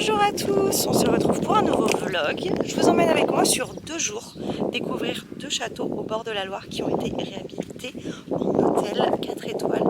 Bonjour à tous, on se retrouve pour un nouveau vlog. Je vous emmène avec moi sur 2 jours découvrir 2 châteaux au bord de la Loire qui ont été réhabilités en hôtel 4 étoiles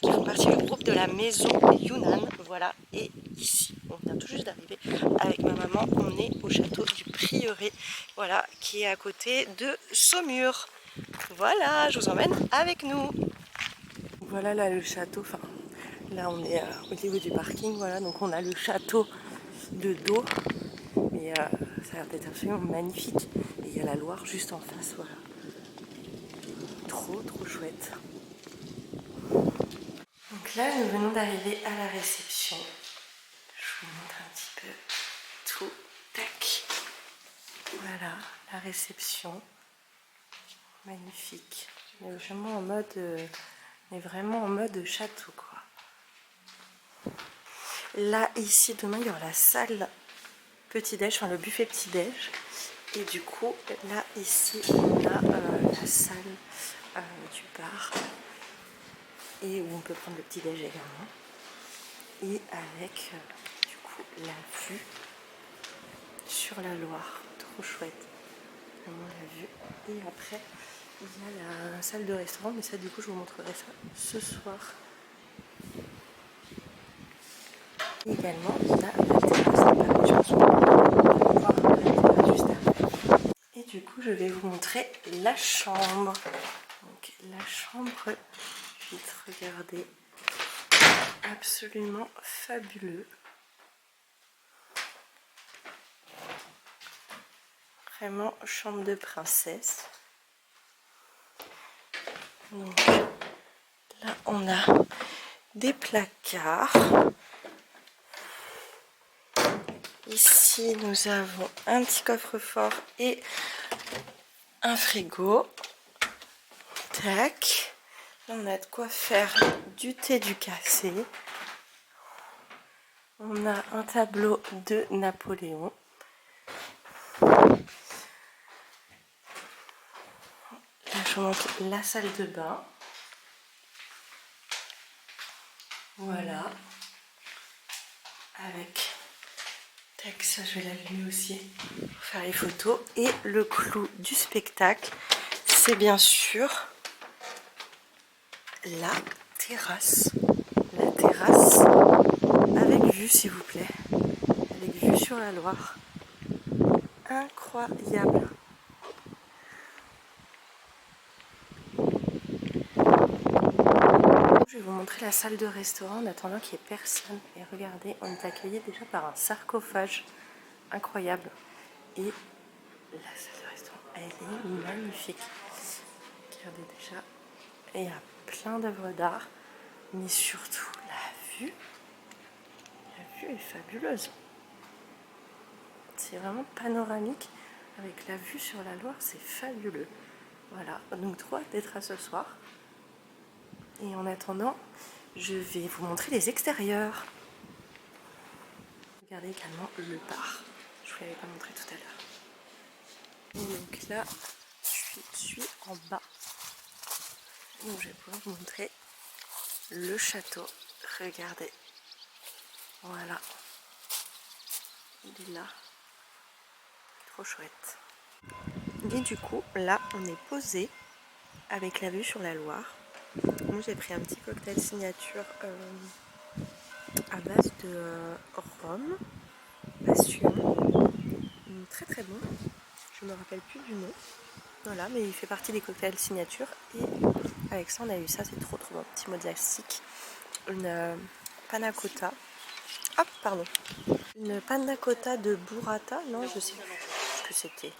qui font partie du groupe de la maison Yunnan. Voilà, et ici, on vient tout juste d'arriver avec ma maman, on est au château du Prieuré, voilà, qui est à côté de Saumur. Voilà, je vous emmène avec nous. Voilà là le château, enfin là on est au niveau du parking, voilà, donc on a le château de dos, mais ça a l'air d'être absolument magnifique. Et il y a la Loire juste en face, voilà. Trop chouette. Donc là nous venons d'arriver à la réception. Je vous montre un petit peu tout. Tac. Voilà, la réception. Magnifique. On est vraiment en mode château, quoi. Là, ici, demain, il y aura la salle petit-déj, enfin le buffet petit-déj. Et du coup, là, ici, on a la salle du bar. Et où on peut prendre le petit-déj également. Et avec, du coup, la vue sur la Loire. Trop chouette. Vraiment la vue. Et après, il y a la salle de restaurant. Mais ça, du coup, je vous montrerai ça ce soir. Et également, on a la terrasse. Je pense qu'on va voir la terrasse juste après. Et du coup, je vais vous montrer la chambre. Donc, la chambre, vite regardez, absolument fabuleux. Vraiment chambre de princesse. Donc, là, on a des placards. Ici, nous avons un petit coffre-fort et un frigo. Tac. Là, on a de quoi faire du thé, du café. On a un tableau de Napoléon. Là, je vous montre la salle de bain. Voilà. Avec, tac, ça je vais l'allumer aussi pour faire les photos. Et le clou du spectacle, c'est bien sûr la terrasse. La terrasse avec vue, s'il vous plaît. Avec vue sur la Loire. Incroyable. Je vais vous montrer la salle de restaurant en attendant qu'il n'y ait personne. Et regardez, on est accueilli déjà par un sarcophage incroyable. Et la salle de restaurant, elle est magnifique. Regardez déjà, il y a plein d'œuvres d'art, mais surtout la vue est fabuleuse. C'est vraiment panoramique avec la vue sur la Loire, c'est fabuleux. Voilà, donc trop hâte d'être à ce soir. Et en attendant, je vais vous montrer les extérieurs. Regardez également le bar. Je vous l'avais pas montré tout à l'heure. Et donc là, je suis en bas. Donc je vais pouvoir vous montrer le château. Regardez. Voilà. Il est là. Trop chouette. Et du coup, là, on est posé avec la vue sur la Loire. Donc j'ai pris un petit cocktail signature à base de rhum, passion. Très bon. Je me rappelle plus du nom. Voilà, mais il fait partie des cocktails signature. Et avec ça, on a eu ça, c'est trop bon. Petit mozastic. Une panna cotta. Ah, pardon. Une panna cotta de burrata. Non, je sais plus ce que c'était.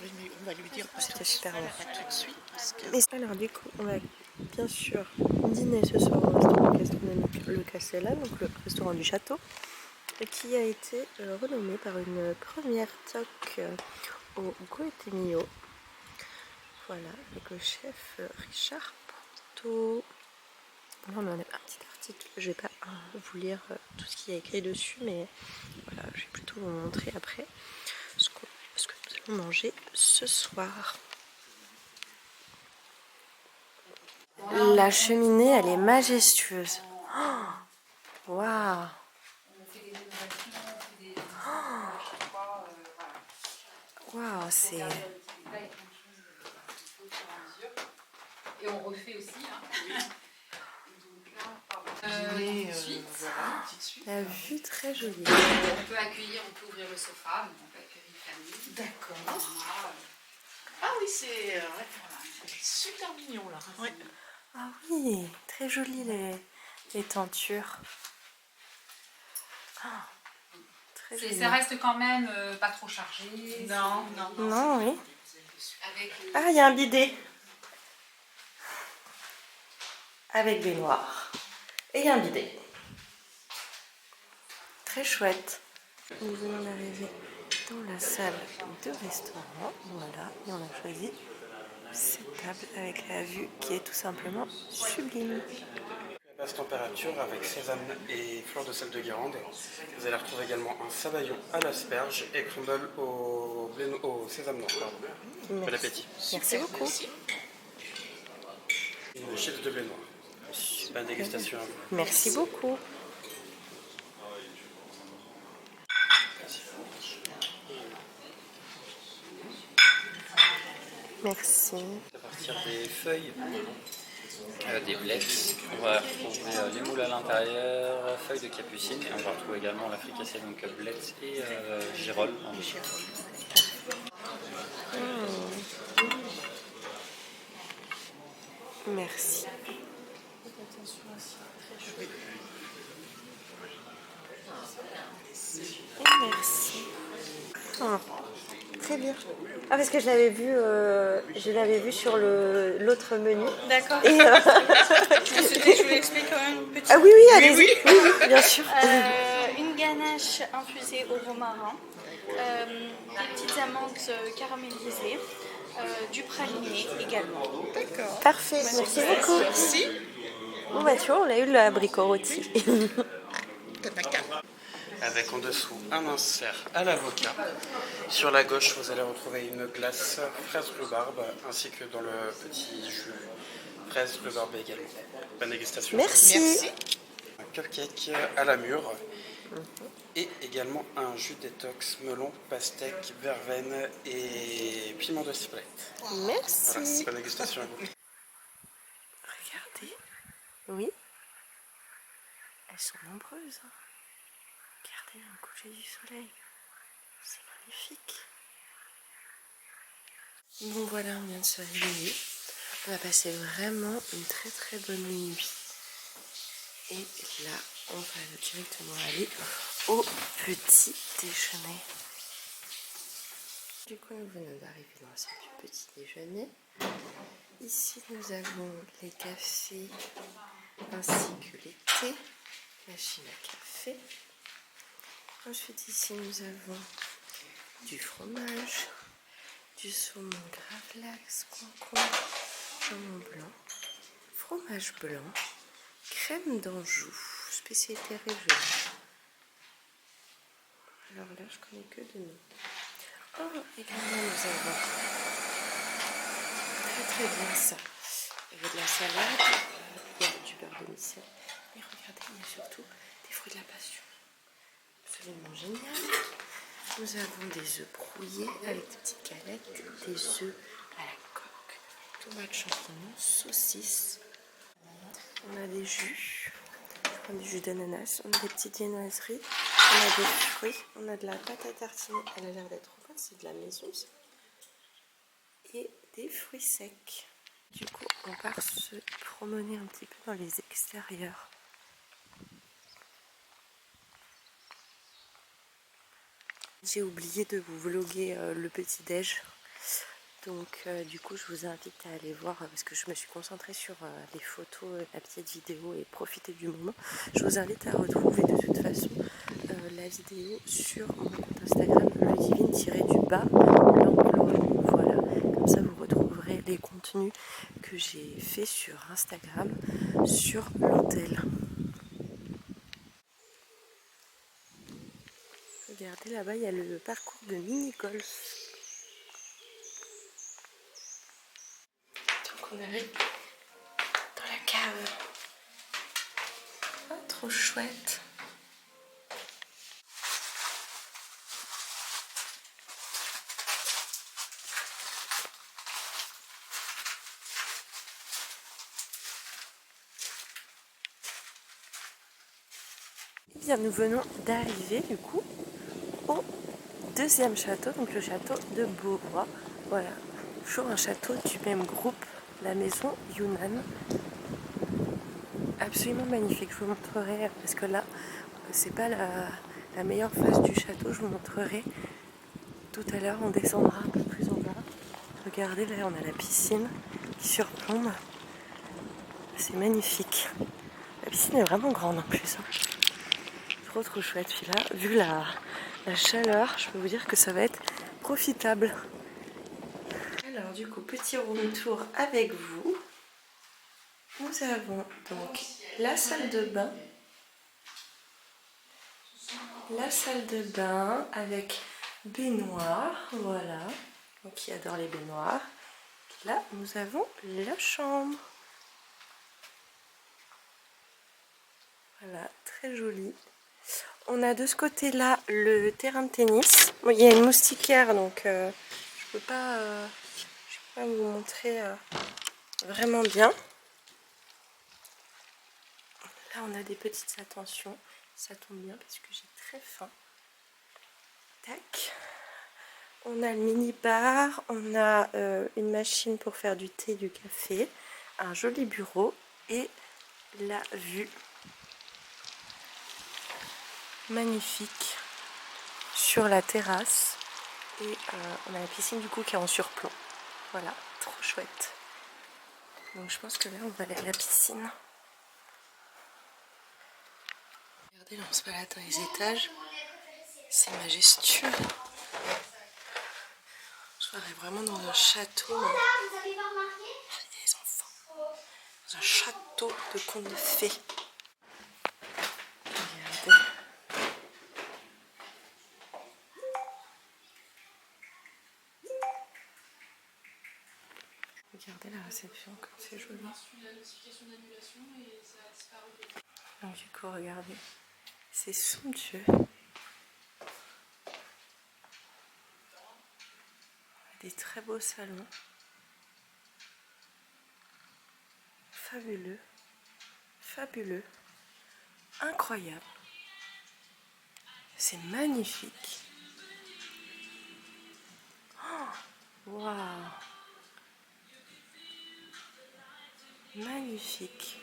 Oui, mais on va lui dire que c'était super bon. tout de suite. Parce que... Mais alors du coup, on va bien sûr dîner ce soir au restaurant gastronomique Le Castellan, donc le restaurant du château, qui a été renommé par une première toque au Goemio. Voilà, avec le chef Richard Porto. Là, on en a un petit article. Je vais pas vous lire tout ce qu'il y a écrit dessus, mais voilà, je vais plutôt vous montrer après ce que nous allons manger ce soir. La cheminée, elle est majestueuse. Waouh! c'est... Là, il y a plein de choses au fur et à mesure. Et on refait aussi. Hein. Oui. Donc là, pardon. Ensuite, voilà, une petite suite. La vue très jolie. on peut accueillir, on peut ouvrir le sofa, donc on peut accueillir une famille. D'accord. On a, Ah oui, c'est voilà. super mignon là. Ouais. Ah oui, très joli les tentures. Ah, très joli. Ça reste quand même pas trop chargé. Non. Non, oui. Avec, Ah, il y a un bidet. Avec baignoire. Et il y a un bidet. Très chouette. Nous venons d'arriver dans la salle de restaurant. Voilà, et on a choisi cette table avec la vue qui est tout simplement sublime. Basse température avec sésame et fleur de sel de Guérande. Vous allez retrouver également un sabayon à l'asperge et crumble au sésame noir. Bon appétit. Merci beaucoup. Une chips de blé noir. Bonne dégustation à vous. Merci beaucoup. Merci. À partir des feuilles, des blettes, on va retrouver les moules à l'intérieur, feuilles de capucine, et on va retrouver également la fricassée, donc blettes et girolles en dessous. Merci. Et merci. Ah, très bien. Ah, parce que je l'avais vu sur l'autre menu. D'accord. Et, Je vous l'explique quand même une petite. Ah oui, allez-y. Oui, bien sûr. Une ganache infusée au romarin, des petites amandes caramélisées, du praliné également. D'accord. Parfait, merci beaucoup. Merci. Bon bah tu vois, on a eu l'abricot rôti. Avec en dessous un insert à l'avocat. Sur la gauche, vous allez retrouver une glace fraise rhubarbe ainsi que dans le petit jus fraise rhubarbe également. Bonne dégustation. Merci. Un cupcake à la mûre et également un jus détox melon, pastèque, verveine et piment de ciblette. Merci. Voilà, bonne dégustation à vous. Regardez. Oui. Elles sont nombreuses. Hein. Regardez un coucher du soleil. C'est magnifique. Bon voilà, on vient de se réveiller. On a passé vraiment une très très bonne nuit. Et là, on va directement aller au petit déjeuner. Du coup, nous venons d'arriver dans la salle du petit déjeuner. Ici, nous avons les cafés ainsi que les thés, machine à café. Ensuite, ici, nous avons du fromage, du saumon gravlax, concombre, jambon blanc, fromage blanc, crème d'Anjou, spécialité régionale. Alors là, je connais que de nom. Oh, également, nous avons très bien ça. Il y a de la salade, il y a du beurre de micelle. Mais regardez, il y a surtout des fruits de la passion. Absolument génial. Nous avons des œufs brouillés avec des petites galettes, des œufs à la coque, tomates, champignons, saucisses. On a des jus. On a du jus d'ananas, on a des petites viennoiseries, on a des fruits, on a de la pâte à tartiner, elle a l'air d'être bonne, c'est de la maison ça. Et des fruits secs. Du coup, on part se promener un petit peu dans les extérieurs. J'ai oublié de vous vloguer le petit déj. Donc du coup je vous invite à aller voir parce que je me suis concentrée sur les photos, la petite vidéo et profiter du moment. Je vous invite à retrouver de toute façon la vidéo sur mon compte Instagram ludivine-du-bas Langlois. Voilà, comme ça vous retrouverez les contenus que j'ai fait sur Instagram sur l'hôtel. Regardez là-bas, il y a le parcours de mini-golf. Donc on arrive dans la cave. Oh, trop chouette. nous venons d'arriver du coup au deuxième château, donc le château de Beauvois. Voilà, toujours un château du même groupe, la maison Yunnan. Absolument magnifique, je vous montrerai, parce que là, c'est pas la meilleure face du château, je vous montrerai tout à l'heure, on descendra un peu plus en bas. Regardez, là on a la piscine qui surplombe, c'est magnifique. La piscine est vraiment grande en plus. Trop chouette. Puis là, vu la chaleur, je peux vous dire que ça va être profitable. Alors du coup, petit room tour avec vous. Nous avons donc la salle de bain. La salle de bain avec baignoire, voilà. Donc qui adore les baignoires. Là, nous avons la chambre. Voilà, très joli. On a de ce côté-là le terrain de tennis. Bon, il y a une moustiquaire, donc je peux pas vous montrer vraiment bien. Là, on a des petites attentions. Ça tombe bien parce que j'ai très faim. Tac. On a le mini-bar. On a une machine pour faire du thé, du café. Un joli bureau. Et la vue magnifique sur la terrasse. Et on a la piscine du coup qui est en surplomb. Voilà, trop chouette. Donc je pense que là, on va aller à la piscine. Regardez, là on se balade dans les étages. C'est majestueux. Je serais vraiment dans un château. Il y a des enfants. Dans un château de contes de fées. Regardez. Regardez la réception, comme c'est joli. Donc du coup, regardez. C'est somptueux. Des très beaux salons. Fabuleux. Fabuleux. Incroyable. C'est magnifique. Waouh. Magnifique.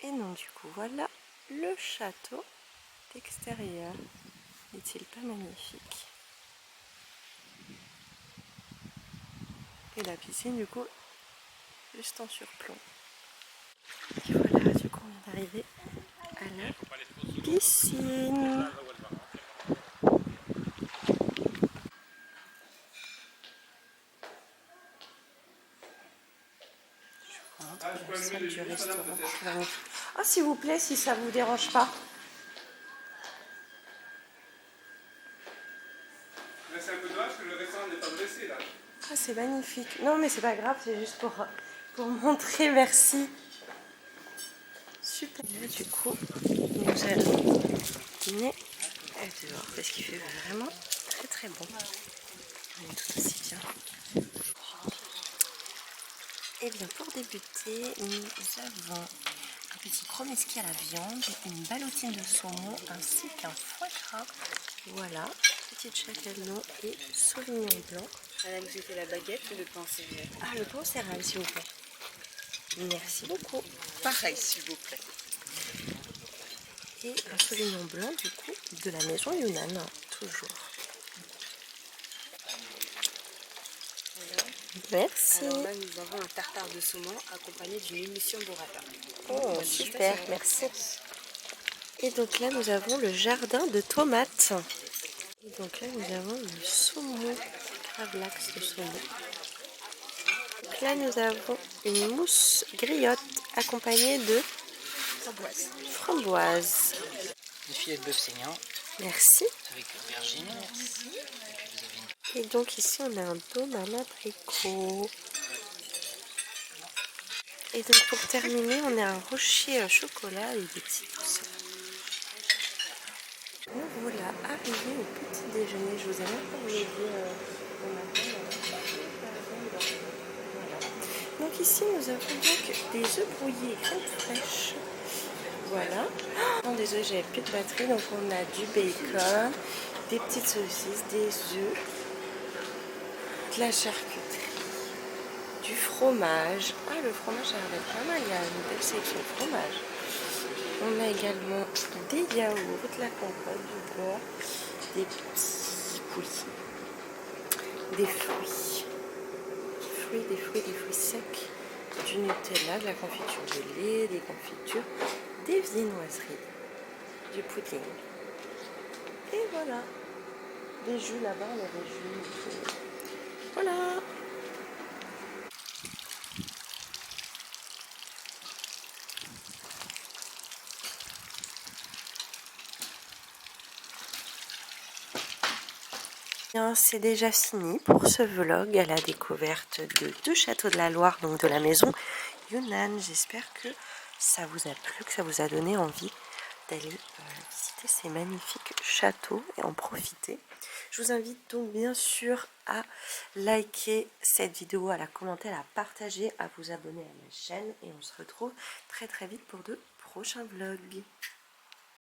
Et donc du coup voilà le château d'extérieur. N'est-il pas magnifique? Et la piscine du coup juste en surplomb. Et voilà, du coup on vient d'arriver à la piscine. La salle du restaurant. Ah, s'il vous plaît, si ça vous dérange pas. C'est un peu dommage que le restaurant n'est pas dressé là. Ah, c'est magnifique. Non, mais c'est pas grave, c'est juste pour montrer, merci. Super. Là, du coup, nous allons dîner dehors parce qu'il fait vraiment très bon. On est tout aussi bien. Et bien, pour débuter, nous avons un petit chromeski à la viande, une ballotine de saumon ainsi qu'un foie gras. Voilà, petite châtellon et sauvignon blanc. Madame, vous fait la baguette ou le pain au céréales? Ah, le pain au céréales, s'il vous plaît. Merci beaucoup. Pareil, s'il vous plaît. Et un sauvignon blanc, du coup, de la maison Yunnan, toujours. Merci. Alors là, nous avons un tartare de saumon accompagné d'une émission burrata. Oh, super, merci. Et donc là, nous avons le jardin de tomates. Et donc là, nous avons le saumon, gravlax de saumon. Donc là, nous avons une mousse griotte accompagnée de framboise. Des filets de bœuf saignant Merci. avec aubergine. Et donc ici, on a un dôme à l'abricot. Et donc pour terminer, on a un rocher chocolat et des petits douceurs. Nous voilà arrivés au petit déjeuner. Je vous ai même pas oublié au matin. Voilà. Donc ici nous avons donc des œufs brouillés et crème fraîche. Voilà. Oh, désolé, j'avais plus de batterie. Donc on a du bacon, des petites saucisses, des œufs, de la charcuterie, du fromage. Ah, le fromage, ça a l'air pas mal. Il y a une belle sélection de fromage. On a également des yaourts, de la compote, du beurre, des petits coulis, des fruits, des fruits secs, du Nutella, de la confiture de lait, des confitures, des viennoiseries, du pudding. Et voilà. Des jus là-bas, on a des jus. Voilà. C'est déjà fini pour ce vlog à la découverte de 2 châteaux de la Loire, donc de la maison Yunnan. J'espère que ça vous a plu, que ça vous a donné envie d'aller visiter ces magnifiques châteaux et en profiter. Je vous invite donc bien sûr à liker cette vidéo, à la commenter, à la partager, à vous abonner à ma chaîne et on se retrouve très très vite pour de prochains vlogs.